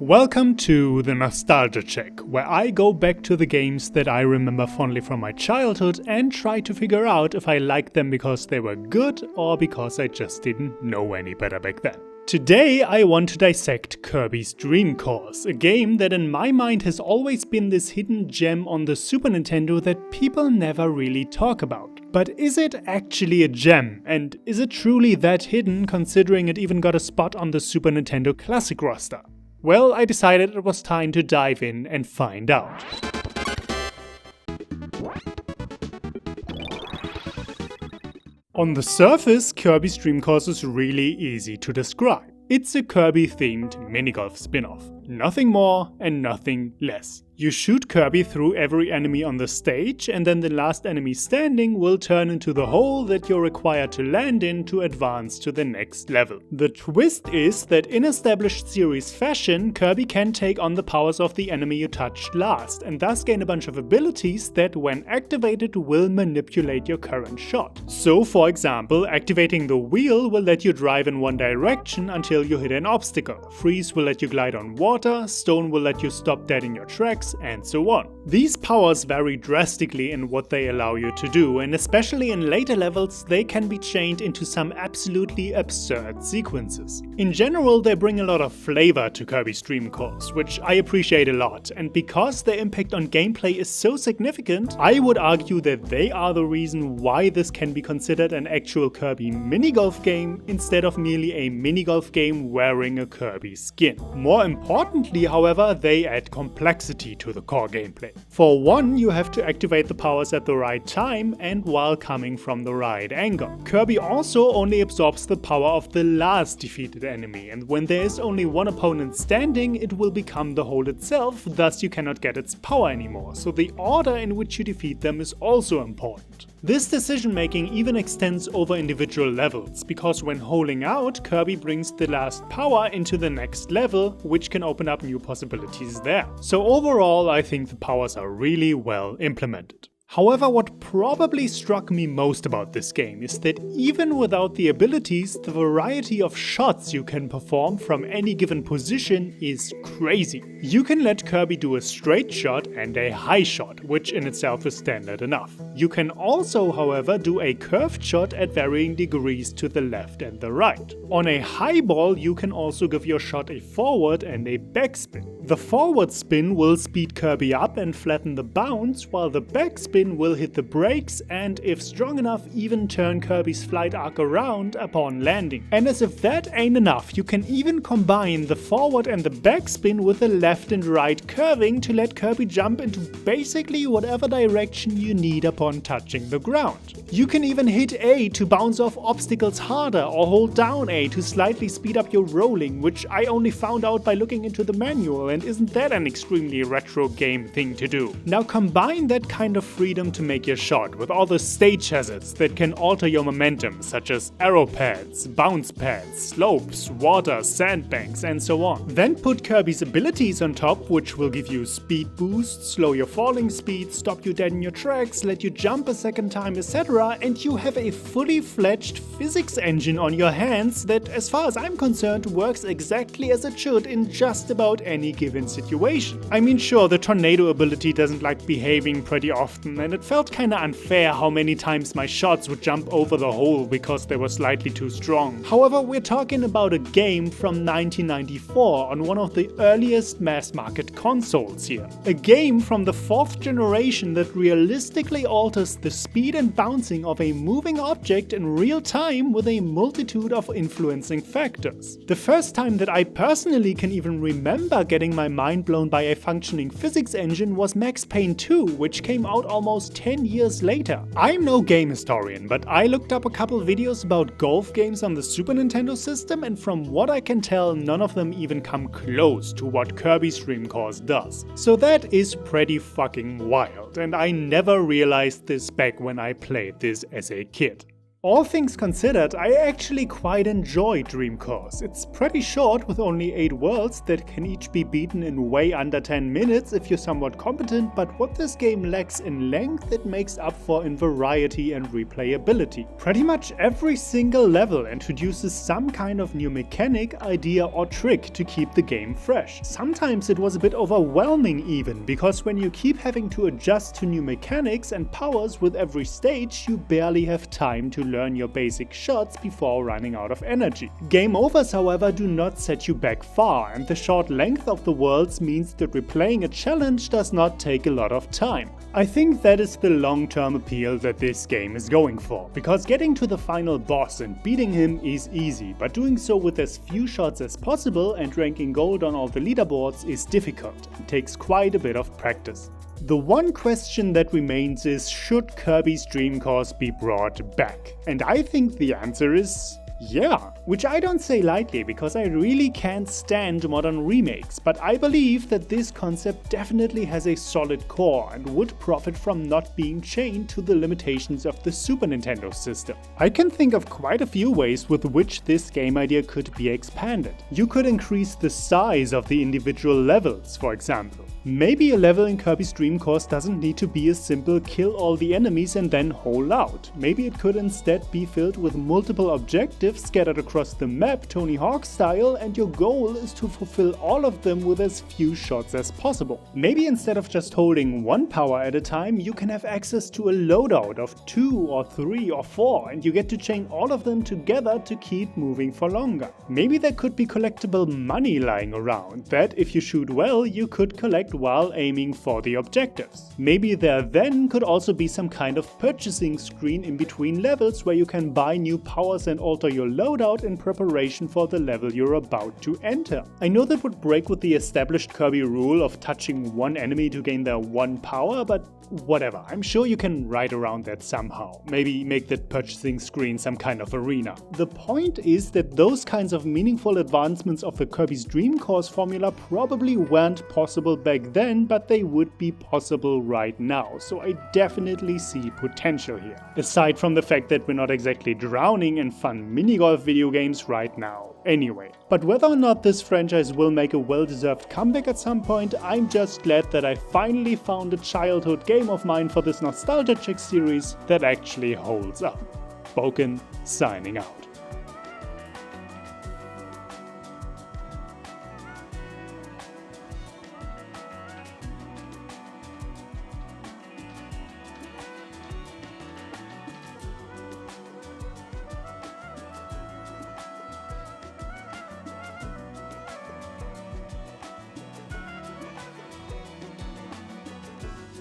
Welcome to the Nostalgia Check, where I go back to the games that I remember fondly from my childhood and try to figure out if I liked them because they were good or because I just didn't know any better back then. Today I want to dissect Kirby's Dream Course, a game that in my mind has always been this hidden gem on the Super Nintendo that people never really talk about. But is it actually a gem? And is it truly that hidden, considering it even got a spot on the Super Nintendo Classic roster? Well, I decided it was time to dive in and find out. On the surface, Kirby's Dream Course is really easy to describe. It's a Kirby-themed minigolf spin-off. Nothing more and nothing less. You shoot Kirby through every enemy on the stage, and then the last enemy standing will turn into the hole that you're required to land in to advance to the next level. The twist is that in established series fashion, Kirby can take on the powers of the enemy you touched last, and thus gain a bunch of abilities that, when activated, will manipulate your current shot. So, for example, activating the wheel will let you drive in one direction until you hit an obstacle, freeze will let you glide on water, stone will let you stop dead in your tracks, and so on. These powers vary drastically in what they allow you to do, and especially in later levels they can be chained into some absolutely absurd sequences. In general, they bring a lot of flavor to Kirby's Dream Course, which I appreciate a lot, and because their impact on gameplay is so significant, I would argue that they are the reason why this can be considered an actual Kirby minigolf game instead of merely a minigolf game wearing a Kirby skin. More importantly, however, they add complexity to the core gameplay. For one, you have to activate the powers at the right time and while coming from the right angle. Kirby also only absorbs the power of the last defeated enemy, and when there is only one opponent standing, it will become the hole itself, thus you cannot get its power anymore, so the order in which you defeat them is also important. This decision making even extends over individual levels, because when holing out, Kirby brings the last power into the next level, which can open up new possibilities there. So overall, I think the powers are really well implemented. However, what probably struck me most about this game is that even without the abilities, the variety of shots you can perform from any given position is crazy. You can let Kirby do a straight shot and a high shot, which in itself is standard enough. You can also, however, do a curved shot at varying degrees to the left and the right. On a high ball, you can also give your shot a forward and a backspin. The forward spin will speed Kirby up and flatten the bounce, while the backspin will hit the brakes and, if strong enough, even turn Kirby's flight arc around upon landing. And as if that ain't enough, you can even combine the forward and the backspin with the left and right curving to let Kirby jump into basically whatever direction you need upon touching the ground. You can even hit A to bounce off obstacles harder, or hold down A to slightly speed up your rolling, which I only found out by looking into the manual, and isn't that an extremely retro game thing to do? Now combine that kind of freedom to make your shot with all the stage hazards that can alter your momentum, such as arrow pads, bounce pads, slopes, water, sandbanks, and so on. Then put Kirby's abilities on top, which will give you speed boosts, slow your falling speed, stop you dead in your tracks, let you jump a second time, etc., and you have a fully fledged physics engine on your hands that, as far as I'm concerned, works exactly as it should in just about any given situation. I mean, sure, the tornado ability doesn't like behaving pretty often, and it felt kinda unfair how many times my shots would jump over the hole because they were slightly too strong. However, we're talking about a game from 1994 on one of the earliest mass-market consoles here. A game from the 4th generation that realistically alters the speed and bouncing of a moving object in real time with a multitude of influencing factors. The first time that I personally can even remember getting my mind blown by a functioning physics engine was Max Payne 2, which came out almost 10 years later. I'm no game historian, but I looked up a couple videos about golf games on the Super Nintendo system, and from what I can tell, none of them even come close to what Kirby's Dream Course does. So that is pretty fucking wild, and I never realized this back when I played this as a kid. All things considered, I actually quite enjoy Dream Course. It's pretty short with only 8 worlds that can each be beaten in way under 10 minutes if you're somewhat competent, but what this game lacks in length it makes up for in variety and replayability. Pretty much every single level introduces some kind of new mechanic, idea or trick to keep the game fresh. Sometimes it was a bit overwhelming even, because when you keep having to adjust to new mechanics and powers with every stage, you barely have time to learn your basic shots before running out of energy. Game overs, however, do not set you back far, and the short length of the worlds means that replaying a challenge does not take a lot of time. I think that is the long-term appeal that this game is going for, because getting to the final boss and beating him is easy, but doing so with as few shots as possible and ranking gold on all the leaderboards is difficult and takes quite a bit of practice. The one question that remains is, should Kirby's Dream Course be brought back? And I think the answer is yeah, which I don't say lightly because I really can't stand modern remakes, but I believe that this concept definitely has a solid core and would profit from not being chained to the limitations of the Super Nintendo system. I can think of quite a few ways with which this game idea could be expanded. You could increase the size of the individual levels, for example. Maybe a level in Kirby's Dream Course doesn't need to be a simple kill all the enemies and then hole out. Maybe it could instead be filled with multiple objectives scattered across the map, Tony Hawk style, and your goal is to fulfill all of them with as few shots as possible. Maybe instead of just holding one power at a time, you can have access to a loadout of 2 or 3 or 4 and you get to chain all of them together to keep moving for longer. Maybe there could be collectible money lying around that, if you shoot well, you could collect while aiming for the objectives. Maybe there then could also be some kind of purchasing screen in between levels where you can buy new powers and alter your loadout in preparation for the level you're about to enter. I know that would break with the established Kirby rule of touching one enemy to gain their one power, but whatever, I'm sure you can ride around that somehow. Maybe make that purchasing screen some kind of arena. The point is that those kinds of meaningful advancements of the Kirby's Dream Course formula probably weren't possible back then, but they would be possible right now, so I definitely see potential here. Aside from the fact that we're not exactly drowning in fun minigolf video games right now, anyway. But whether or not this franchise will make a well-deserved comeback at some point, I'm just glad that I finally found a childhood game of mine for this nostalgia check series that actually holds up. Bouken signing out.